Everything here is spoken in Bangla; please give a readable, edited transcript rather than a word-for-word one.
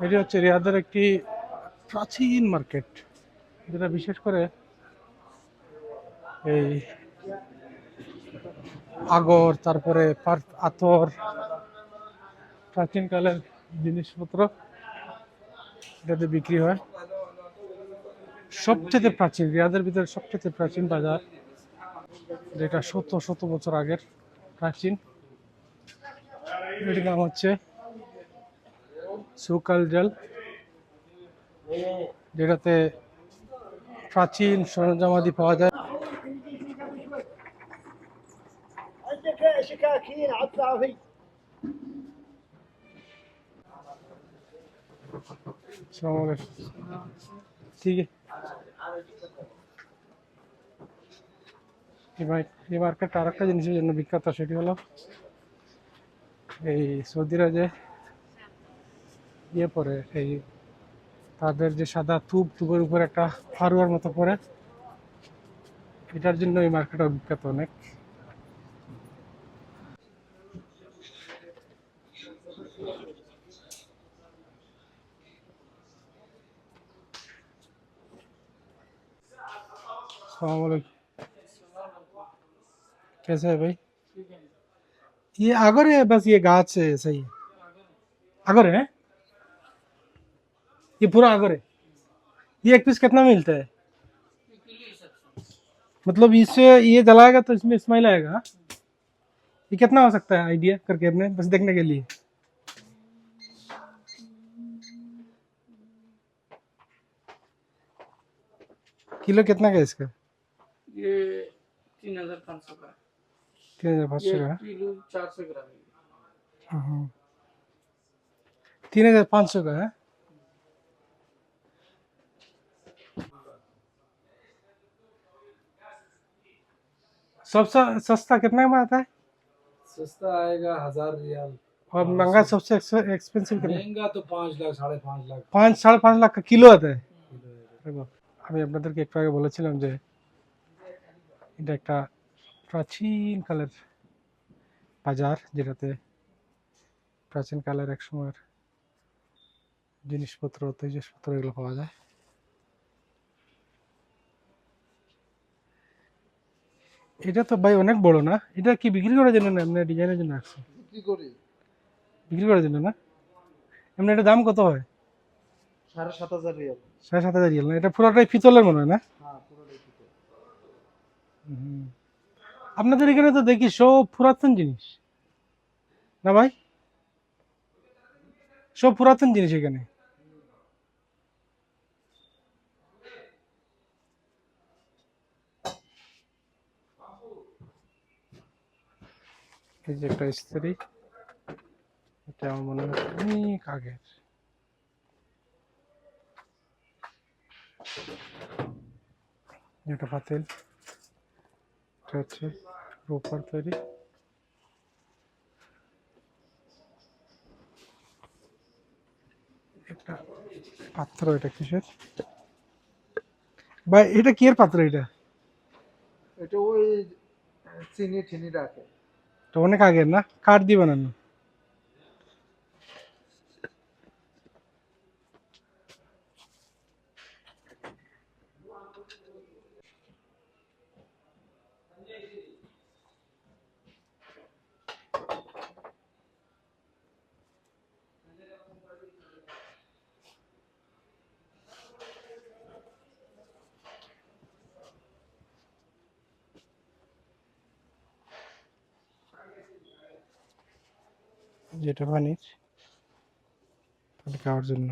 এটি হচ্ছে রিয়াদের একটি প্রাচীন মার্কেট, যেটা বিশেষ করে এই আগর, তারপরে আতর, প্রাচীনকালের জিনিসপত্র এটাতে বিক্রি হয়। সবচেয়ে প্রাচীন, রিয়াদের ভিতরে সবচেয়ে প্রাচীন বাজার, যেটা শত শত বছর আগের প্রাচীন। এটির নাম হচ্ছে সুকাল জল, যেটাতে প্রাচীন সরঞ্জামাদি পাওয়া যায়। ঠিক আছে, এই মার্কেটটা আর একটা জিনিসের জন্য বিখ্যাত, সেটি হলো এই সৌদিরা যে পরে এই তাদের যে সাদা তুবের উপর একটা ফারুয়ার মতো পরে, এটার জন্য এই মার্কেটটা বিখ্যাত অনেক। कैसा है भाई? ये आगर है, बस ये गाछ है, सही है। आगर है, ये पूरा आगर है। ये एक पीस कितना मिलता है? मतलब इससे ये जलाएगा तो इसमें स्मेल आएगा। ये कितना हो सकता है आइडिया करके अपने बस देखने के लिए? किलो कितना का है इसका? ये 3500 का है। 3500 का है। किलो 400 ग्राम है। 3500 का है। सबसे सस्ता कितना में आता है? सस्ता आएगा 1000 रियाल। और महंगा सबसे एक्सपेंसिव कितना? महंगा तो 5 लाख 5.5 लाख। 5-5.5 লাখ का কিলো आता है। আমি আপনাদেরকে একটু আগে বলেছিলাম যে এটা একটা প্রাচীন কালের বাজার, যেটাতে প্রাচীন কালের এক সময়ের জিনিসপত্র, তেজসপত্র এগুলো পাওয়া যায়। এটা তো ভাই অনেক বড় না? এটা কি বিক্রি করার জন্য না এমনি ডিজাইনের জন্য রাখছে? বিক্রি করার জন্য না? এমনি এটা দাম কত হয়? 7,500 রিয়াল। 7,500 রিয়াল না? এটা পুরোটাই পিতলের মনে হয় না? হ্যাঁ, পুরোটাই পিতল। আপনাদের এখানে তো দেখি সব পুরাতন জিনিস, না ভাই? সব পুরাতন জিনিস এখানে। এই যে একটা ইস্ত্রি, এটা আমার মনে হয় অনেক আগের। এটা পাতিল, এটা হচ্ছে রূপার তৈরি। একটা পাত্র, এটা কিসের ভাই? এটা কি এর পাত্র? এটা এটা ওই চিনি ঠিনি রাখে। তো অনেক আগের না? কাঠ দিয়ে বানানো। যেটা পানির পানি খাওয়ার জন্য।